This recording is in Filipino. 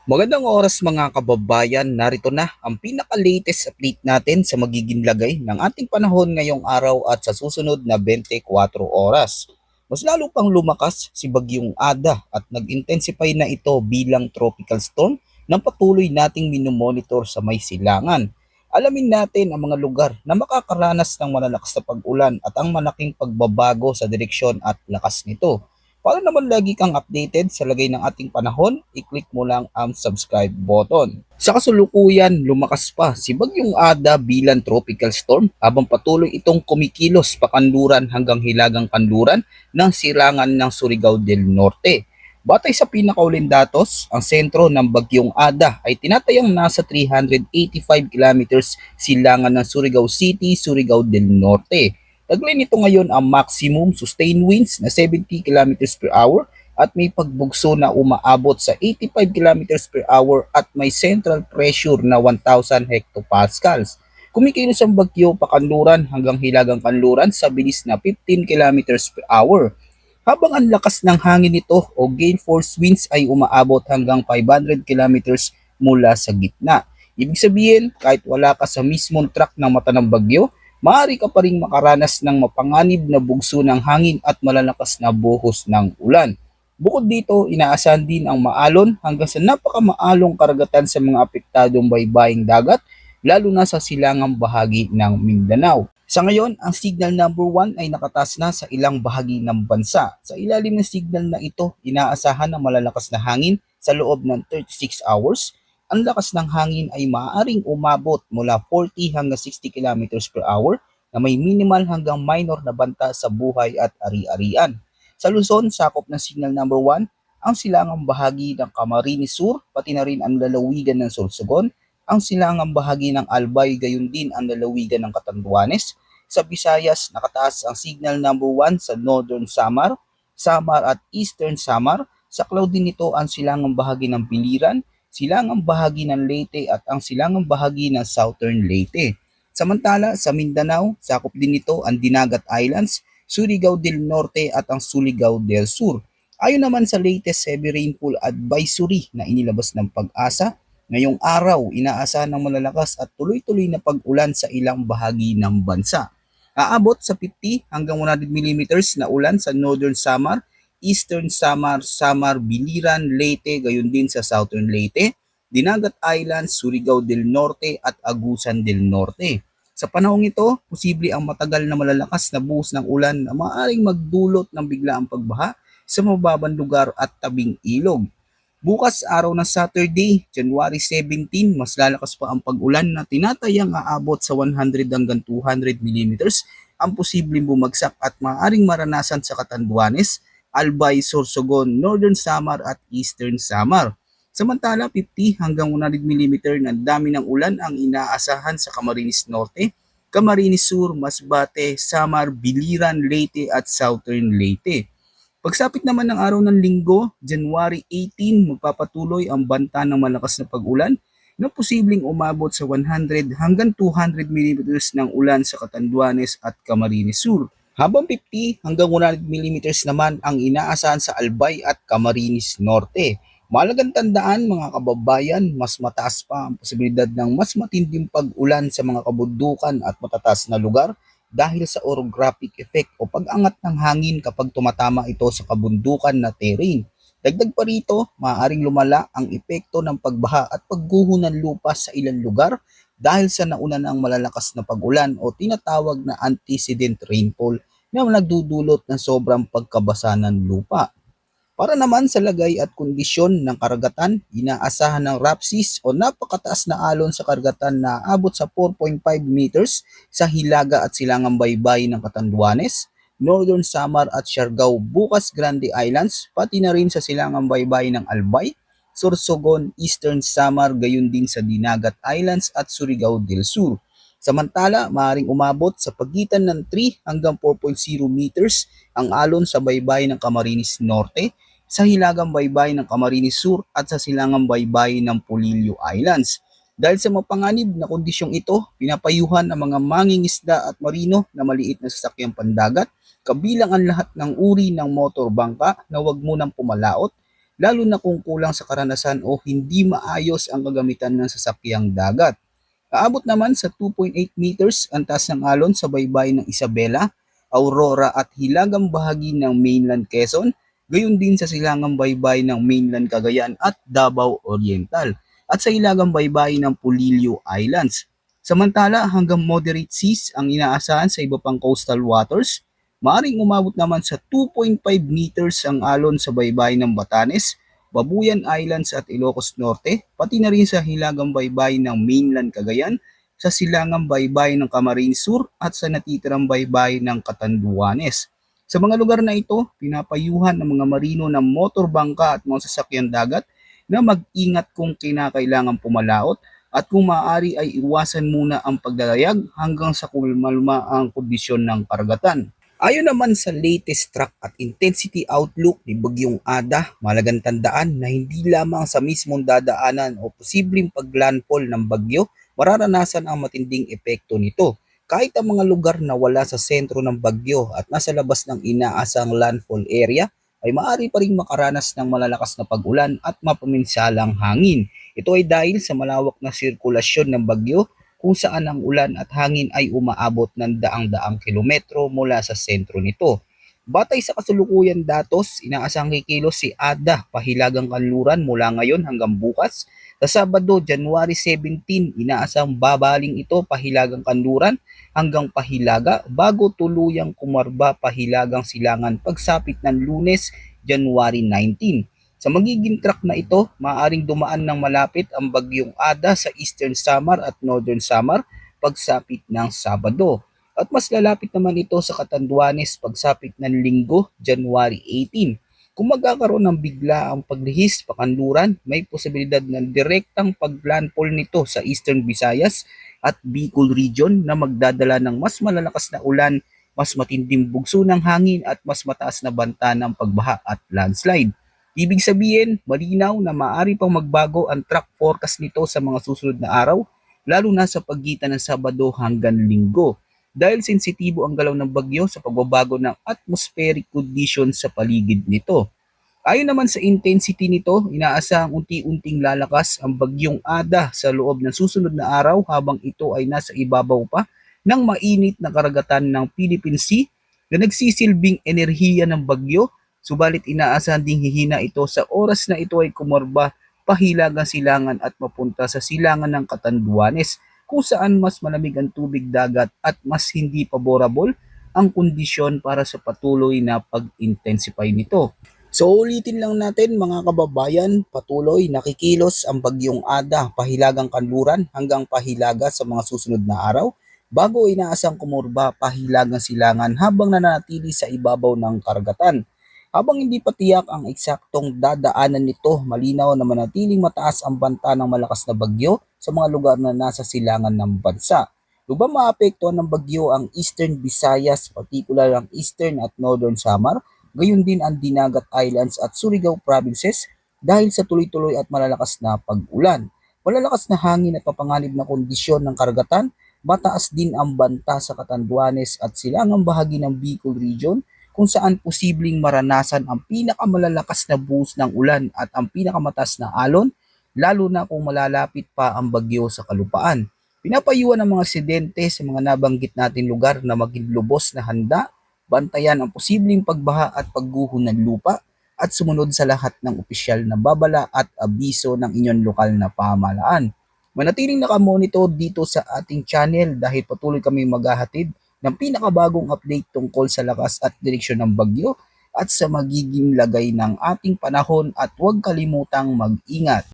Magandang oras mga kababayan, narito na ang pinaka-latest update natin sa magiging lagay ng ating panahon ngayong araw at sa susunod na 24 oras. Mas lalo pang lumakas si Bagyong Ada at nag-intensify na ito bilang tropical storm na patuloy nating minomonitor sa may silangan. Alamin natin ang mga lugar na makakaranas ng malalakas na pag-ulan at ang malaking pagbabago sa direksyon at lakas nito. Para naman lagi kang updated sa lagay ng ating panahon, i-click mo lang ang subscribe button. Sa kasulukuyan, lumakas pa si Bagyong Ada bilang tropical storm habang patuloy itong kumikilos pa kanluran hanggang hilagang kanluran ng silangan ng Surigao del Norte. Batay sa pinakauling datos, ang sentro ng Bagyong Ada ay tinatayang nasa 385 kilometers silangan ng Surigao City, Surigao del Norte. Taglay nito ngayon ang maximum sustained winds na 70 kilometers per hour at may pagbugso na umaabot sa 85 kilometers per hour at may central pressure na 1,000 hectopascals. Kumikilos ang bagyo pakanluran hanggang hilagang kanluran sa bilis na 15 kilometers per hour. Habang ang lakas ng hangin nito o gale force winds ay umaabot hanggang 500 kilometers mula sa gitna. Ibig sabihin, kahit wala ka sa mismong track ng mata ng bagyo, maaari ka pa ring makaranas ng mapanganib na bugso ng hangin at malalakas na buhos ng ulan. Bukod dito, inaasahan din ang maalon hanggang sa napakamaalong karagatan sa mga apektadong baybaying dagat, lalo na sa silangang bahagi ng Mindanao. Sa ngayon, ang signal number 1 ay nakataas na sa ilang bahagi ng bansa. Sa ilalim ng signal na ito, inaasahan ng malalakas na hangin sa loob ng 36 hours. Ang lakas ng hangin ay maaaring umabot mula 40 hanggang 60 kilometers per hour na may minimal hanggang minor na banta sa buhay at ari-arian. Sa Luzon, sakop ng signal number 1, ang silangang bahagi ng Camarines Sur, pati na rin ang lalawigan ng Sorsogon, ang silangang bahagi ng Albay, gayon din ang lalawigan ng Catanduanes. Sa Visayas, nakataas ang signal number 1 sa Northern Samar, Samar at Eastern Samar. Saklaw din nito ang silangang bahagi ng Biliran, silangang bahagi ng Leyte at ang silangang bahagi ng Southern Leyte. Samantala, sa Mindanao, sakop din nito ang Dinagat Islands, Surigao del Norte at ang Surigao del Sur. Ayon naman sa latest heavy rainfall advisory na inilabas ng Pag-asa, ngayong araw inaasahan ng malalakas at tuloy-tuloy na pag-ulan sa ilang bahagi ng bansa. Aabot sa 50 hanggang 100 millimeters na ulan sa Northern Samar, Eastern Samar, Samar, Biliran, Leyte, gayon din sa Southern Leyte, Dinagat Islands, Surigao del Norte at Agusan del Norte. Sa panahong ito, posible ang matagal na malalakas na buhos ng ulan na maaaring magdulot ng biglaang pagbaha sa mababang lugar at tabing ilog. Bukas araw ng Saturday, January 17, mas lalakas pa ang pag-ulan na tinatayang aabot sa 100 hanggang 200 millimeters ang posibleng bumagsak at maaaring maranasan sa Catanduanes, Albay, Sorsogon, Northern Samar at Eastern Samar. Samantala, 50 hanggang 100 mm na dami ng ulan ang inaasahan sa Camarines Norte, Camarines Sur, Masbate, Samar, Biliran, Leyte at Southern Leyte. Pagsapit naman ng araw ng linggo, January 18, magpapatuloy ang banta ng malakas na pag-ulan na posibleng umabot sa 100 hanggang 200 millimeters ng ulan sa Catanduanes at Camarines Sur. Habang 50 hanggang 100 millimeters naman ang inaasahan sa Albay at Camarines Norte. Mahalagang tandaan mga kababayan, mas mataas pa ang posibilidad ng mas matinding pag-ulan sa mga kabundukan at matataas na lugar dahil sa orographic effect o pag-angat ng hangin kapag tumatama ito sa kabundukan na terrain. Dagdag pa rito, maaaring lumala ang epekto ng pagbaha at pagguho ng lupa sa ilang lugar dahil sa nauna ng malalakas na pag-ulan o tinatawag na antecedent rainfall na nagdudulot ng sobrang pagkabasa ng lupa. Para naman sa lagay at kondisyon ng karagatan, inaasahan ng RAPSIS o napakataas na alon sa karagatan na abot sa 4.5 meters sa Hilaga at Silangang Baybay ng Catanduanes, Northern Samar at Siargao, Bukas Grande Islands, pati na rin sa Silangang Baybay ng Albay, Sorsogon, Eastern Samar, gayon din sa Dinagat Islands at Surigao del Sur. Samantala, maaaring umabot sa pagitan ng 3 hanggang 4.0 meters ang alon sa baybay ng Camarines Norte, sa hilagang baybay ng Camarines Sur at sa silangang baybay ng Polillo Islands. Dahil sa mapanganib na kondisyong ito, pinapayuhan ang mga mangingisda at marino na maliit na sasakyang pandagat, kabilang ang lahat ng uri ng motor bangka na huwag munang pumalaot lalo na kung kulang sa karanasan o hindi maayos ang kagamitan ng sasakyang dagat. Aabot naman sa 2.8 meters ang taas ng alon sa baybayin ng Isabela, Aurora at hilagang bahagi ng mainland Quezon, gayon din sa silangang baybayin ng mainland Cagayan at Davao Oriental, at sa hilagang baybayin ng Pulilio Islands. Samantala, hanggang moderate seas ang inaasahan sa iba pang coastal waters. Maaring umabot naman sa 2.5 meters ang alon sa baybayin ng Batanes, Babuyan Islands at Ilocos Norte, pati na rin sa hilagang baybayin ng mainland Cagayan, sa silangang baybayin ng Camarines Sur at sa natitirang baybayin ng Catanduanes. Sa mga lugar na ito, pinapayuhan ng mga marino ng motorbangka at mga sasakyan dagat na mag-ingat kung kinakailangan pumalaot at kung maaari ay iwasan muna ang paglalayag hanggang sa kumalma ang kondisyon ng karagatan. Ayon naman sa latest track at intensity outlook ni Bagyong Ada, malagang tandaan na hindi lamang sa mismong dadaanan o posibleng paglandfall ng bagyo mararanasan ang matinding epekto nito. Kahit ang mga lugar na wala sa sentro ng bagyo at nasa labas ng inaasang landfall area ay maaari pa rin makaranas ng malalakas na pag-ulan at mapaminsalang hangin. Ito ay dahil sa malawak na sirkulasyon ng bagyo kung saan ang ulan at hangin ay umaabot ng daang-daang kilometro mula sa sentro nito. Batay sa kasalukuyan datos, inaasang kikilos si Ada pahilagang kanluran mula ngayon hanggang bukas. Sa Sabado, January 17, inaasang babaling ito pahilagang kanluran hanggang pahilaga bago tuluyang kumarba pahilagang silangan pagsapit ng Lunes, January 19. Sa magiging track na ito, maaaring dumaan ng malapit ang bagyong Ada sa Eastern Samar at Northern Samar pagsapit ng Sabado. At mas lalapit naman ito sa Catanduanes pagsapit ng Linggo, January 18. Kung magkakaroon ng bigla ang paglihis pakanluran, may posibilidad ng direktang paglandfall nito sa Eastern Visayas at Bicol region na magdadala ng mas malalakas na ulan, mas matinding bugso ng hangin at mas mataas na banta ng pagbaha at landslide. Ibig sabihin, malinaw na maaari pang magbago ang track forecast nito sa mga susunod na araw, lalo na sa pagitan ng Sabado hanggang Linggo, dahil sensitibo ang galaw ng bagyo sa pagbabago ng atmospheric conditions sa paligid nito. Ayon naman sa intensity nito, inaasahang unti-unting lalakas ang bagyong Ada sa loob ng susunod na araw habang ito ay nasa ibabaw pa ng mainit na karagatan ng Philippine Sea na nagsisilbing enerhiya ng bagyo, subalit inaasahan ding hihina ito sa oras na ito ay kumorba pahilagang silangan at mapunta sa silangan ng Catanduanes, kung saan mas malamig ang tubig dagat at mas hindi favorable ang kondisyon para sa patuloy na pag-intensify nito. So ulitin lang natin mga kababayan, patuloy nakikilos ang bagyong Ada pahilagang kanluran hanggang pahilaga sa mga susunod na araw bago inaasang kumurba pahilagang silangan habang nananatili sa ibabaw ng karagatan. Habang hindi pa tiyak ang eksaktong dadaanan nito, malinaw na manatiling mataas ang banta ng malakas na bagyo sa mga lugar na nasa silangan ng bansa. Lubang maapektuhan ng bagyo ang Eastern Visayas, particular ang Eastern at Northern Samar, gayon din ang Dinagat Islands at Surigao provinces dahil sa tuloy-tuloy at malalakas na pag-ulan. Malalakas na hangin at papanganib na kondisyon ng karagatan, mataas din ang banta sa Catanduanes at silangang bahagi ng Bicol region kung saan posibleng maranasan ang pinakamalalakas na buhos ng ulan at ang pinakamataas na alon, lalo na kung malalapit pa ang bagyo sa kalupaan. Pinapayuhan ng mga residente sa mga nabanggit natin lugar na maging lubos na handa, bantayan ang posibleng pagbaha at pagguho ng lupa, at sumunod sa lahat ng opisyal na babala at abiso ng inyong lokal na pamahalaan. Manatiling nakamonitor dito sa ating channel dahil patuloy kami maghahatid ng pinakabagong update tungkol sa lakas at direksyon ng bagyo at sa magiging lagay ng ating panahon, at huwag kalimutang mag-ingat.